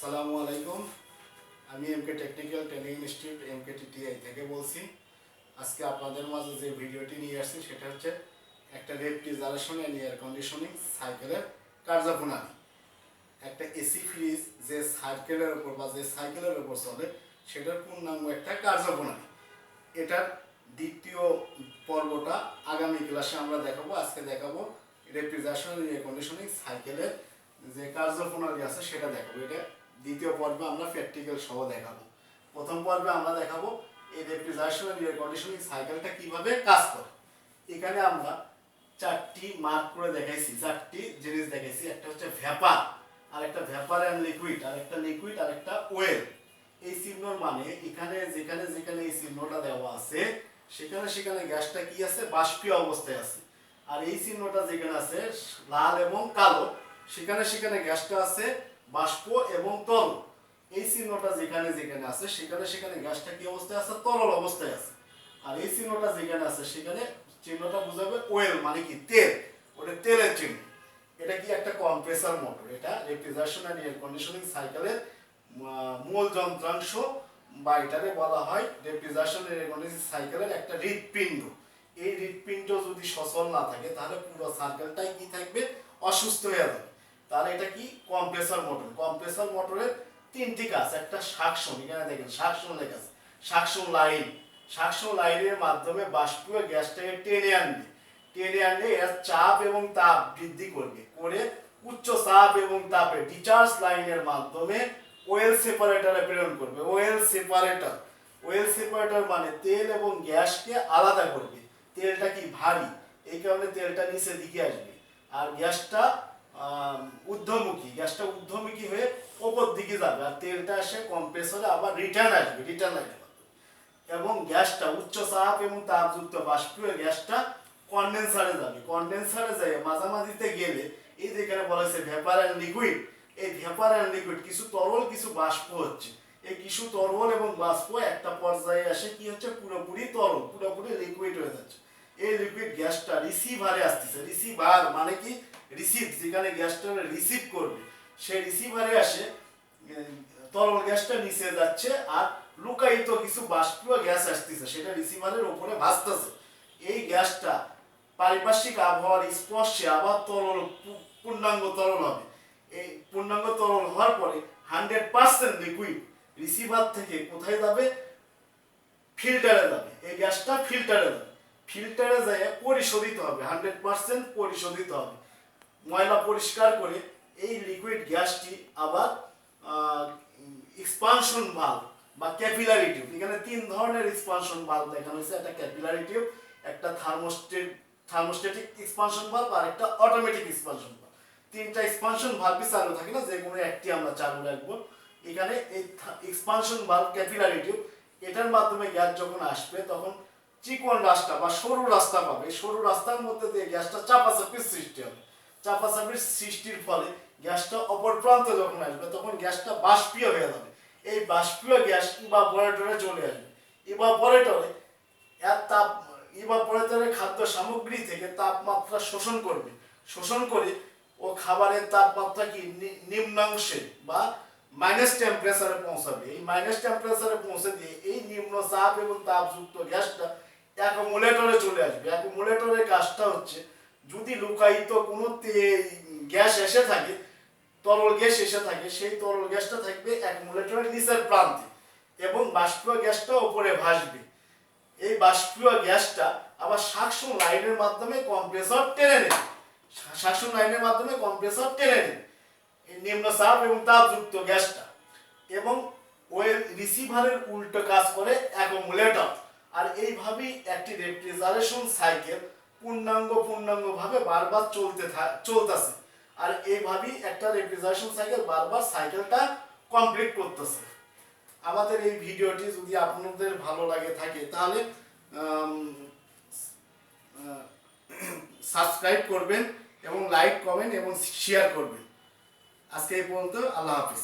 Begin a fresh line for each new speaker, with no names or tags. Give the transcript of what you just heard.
আসসালামু আলাইকুম। আমি এমকে টেকনিক্যাল ট্রেনিং ইনস্টিটিউট MKTTI থেকে বলছি। আজকে আপনাদের মাঝে যে ভিডিওটি নিয়ে আসছি সেটা হচ্ছে একটা রেফ্রিজারেশন অ্যান্ড এয়ার কন্ডিশনিং সাইকেলের কার্যপ্রণালী। একটা এসি ফ্রিজ যে সাইকেলের উপর বা যে সাইকেলের উপর চলে সেটার পূর্ণাঙ্গ একটা কার্যপ্রণালী। এটার দ্বিতীয় পর্বটা আগামী ক্লাসে আমরা দেখাবো। আজকে দেখাবো রেফ্রিজারেশন অ্যান্ড এয়ার কন্ডিশনিং সাইকেলের যে কার্যপ্রণালী আছে সেটা দেখাবো। এটা দ্বিতীয় পর্বে আমরা প্র্যাকটিক্যাল সহ দেখাবো। প্রথম পর্বে আমরা দেখাবো এই রেফ্রিজারেশন এন্ড এয়ার কন্ডিশনিং সাইকেলটা কিভাবে কাজ করে। এখানে আমরা চারটি মার্ক করে দেখাইছি, চারটি জিনিস দেখাইছি। একটা হচ্ছে ভ্যাপার, আর একটা ভ্যাপার অ্যান্ড লিকুইড, আর একটা লিকুইড, আর একটা ওয়েল। এই চিহ্নর মানে এখানে যেখানে যেখানে এই চিহ্নটা দেওয়া আছে সেখানে সেখানে গ্যাসটা কি আছে, বাষ্পীয় অবস্থায় আছে। আর এই চিহ্নটা যেখানে আছে লাল এবং কালো সেখানে সেখানে গ্যাসটা আছে বাষ্প এবং তরল। এই চিহ্নটা যেখানে যেখানে আছে সেখানে সেখানে গ্যাসটা কি অবস্থায় আছে, তরল অবস্থায় আছে। আর এই চিহ্নটা যেখানে আছে সেখানে চিহ্নটা বোঝাবে ওয়েল, মানে কি তেল, ওটা তেলের চিহ্ন। এটা কি একটা কম্প্রেসার মোটর। এটা রেফ্রিজারেশন এন্ড এয়ার কন্ডিশনিং সাইকেলের মূল যন্ত্রাংশ, বা এটাকে বলা হয় রেফ্রিজারেশন এন্ড এয়ার কন্ডিশনিং সাইকেলের একটা হৃৎপিণ্ড। এই হৃৎপিণ্ড যদি সচল না থাকে তাহলে পুরো সাইকেলটাই কি থাকবে, অসুস্থ হয়ে যাবে। তাহলে এটা কি কম্প্রেসর মোটর। কম্প্রেসর মোটরের তিনটি কাজ। একটা সাকশন, এখানে দেখেন সাকশন লেখা আছে, সাকশন লাইন। সাকশন লাইনের মাধ্যমে বাষ্পীয় গ্যাসটাকে টেনে আনবে, টেনে আনলে এর চাপ এবং তাপ বৃদ্ধি করবে, করে উচ্চ চাপ এবং তাপে ডিচার্জ লাইনের মাধ্যমে ওয়েল সেপারেটরে প্রেরণ করবে। ওয়েল সেপারেটর, ওয়েল সেপারেটর মানে তেল এবং গ্যাসকে আলাদা করবে। তেলটা কি ভারী, এই কারণে তেলটা নিচে দিকে আসবে, আর গ্যাসটা ঊর্ধ্বমুখী, গ্যাসটা ঊর্ধ্বমুখী হয়ে ওপর দিকে যাবে, আর তেলটা এসে কম্প্রেসরে আবার রিটার্ন আসবে, রিটার্ন লাইনে। এবং গ্যাসটা উচ্চ চাপ এবং তাপযুক্ত বাষ্পীয় গ্যাসটা কন্ডেন্সারে যাবে। কন্ডেন্সারে যায় মাঝামাঝিতে গেলে এই যেখানে বলা হয়েছে ভেপার অ্যান্ড লিকুইড, এই ভেপার অ্যান্ড লিকুইড কিছু তরল কিছু বাষ্প হচ্ছে। এই কিছু তরল এবং বাষ্প একটা পর্যায়ে আসে কি হচ্ছে, পুরোপুরি তরল, পুরোপুরি লিকুইড হয়ে যাচ্ছে। এই লিকুইড গ্যাসটা রিসিভারে আসতেছে। রিসিভার মানে কি, রিসিভ, যেখানে গ্যাসটা রিসিভ করবে সেই রিসিভারে আসে তরল গ্যাসটা নিচে যাচ্ছে, আর লুকায়িত কিছু বাষ্পীয় গ্যাস আসতেছে, সেটা রিসিভারের উপরে ভাসতেছে। এই গ্যাসটা পারিপার্শ্বিক আবহাওয়ার স্পর্শে আবার তরল, পূর্ণাঙ্গ তরল হবে। এই পূর্ণাঙ্গ তরল হওয়ার পরে 100% লিকুইড রিসিভার থেকে কোথায় যাবে, ফিল্টারে যাবে। এই গ্যাসটা ফিল্টারে যাবে, ফিল্টারে যায় পরিশোধিত হবে, 100% পরিশোধিত হবে। ময়লা পরিষ্কার করে এই লিকুইড গ্যাসটি আবার এক্সপানশন ভালভ বা ক্যাপিলারি টিউব, এখানে তিন ধরনের এক্সপানশন ভালভ দেখানো হয়েছে। একটা ক্যাপিলারি টিউব, একটা থার্মোস্ট্যাটিক এক্সপানশন ভালভ, আর একটা অটোমেটিক এক্সপানশন ভালভ। তিনটা এক্সপানশন ভালভই চালু থাকে না, যে কোনো একটি আমরা চালু রাখবো। এখানে এই এক্সপানশন ভালভ ক্যাপিলারি টিউব, এটার মাধ্যমে গ্যাস যখন আসবে তখন চিকন রাস্তা বা সরু রাস্তা পাবে। সরু রাস্তার মধ্যে দিয়ে গ্যাসটা চাপাচাপির সৃষ্টি হবে। চাপাচাপির সৃষ্টির ফলে গ্যাসটা অপর প্রান্তে যখন আসবে তখন গ্যাসটা বাষ্পীয় হয়ে যাবে। এই বাষ্পীয় গ্যাস ইভাপোরেটরে চলে আসবে। ইভাপোরেটরে এর তাপ, ইভাপোরেটরে খাদ্য সামগ্রী থেকে তাপমাত্রা শোষণ করবে, শোষণ করে ও খাবারের তাপমাত্রা কি নিম্নাংশে বা মাইনাস টেম্পারেচারে পৌঁছাবে। এই মাইনাস টেম্পারেচারে পৌঁছে দিয়ে এই নিম্ন চাপ এবং তাপযুক্ত গ্যাসটা অ্যাকুমুলেটরে চলে আসবে। অ্যাকুমুলেটরের কাজটা হচ্ছে, যদি লুকায়িত কোনো গ্যাস এসে থাকে, তরল গ্যাস এসে থাকে, সেই তরল গ্যাসটা থাকবে অ্যাকুমুলেটরের নিচের প্রান্তে এবং বাষ্পীয় গ্যাসটা উপরে ভাসবে। এই বাষ্পীয় গ্যাসটা আবার সাকশন লাইনের মাধ্যমে কম্প্রেসর টেনে নেবে, সাকশন লাইনের মাধ্যমে কম্প্রেসর টেনে নেবে এই নিম্ন চাপ এবং তাপযুক্ত গ্যাসটা। এবং ওই রিসিভারের উল্টো কাজ করে অ্যাকুমুলেটর। আর এইভাবেই একটি রেফ্রিজারেশন সাইকেল পূর্ণাঙ্গভাবে বারবার চলতেছে। আর এইভাবেই একটা রেফ্রিজারেশন সাইকেল বারবার সাইকেলটা কমপ্লিট করতেছে। আমাদের এই ভিডিওটি যদি আপনাদের ভালো লাগে থাকে তাহলে সাবস্ক্রাইব করবেন এবং লাইক, কমেন্ট এবং শেয়ার করবেন। আজকে এই পর্যন্ত, আল্লাহ হাফিজ।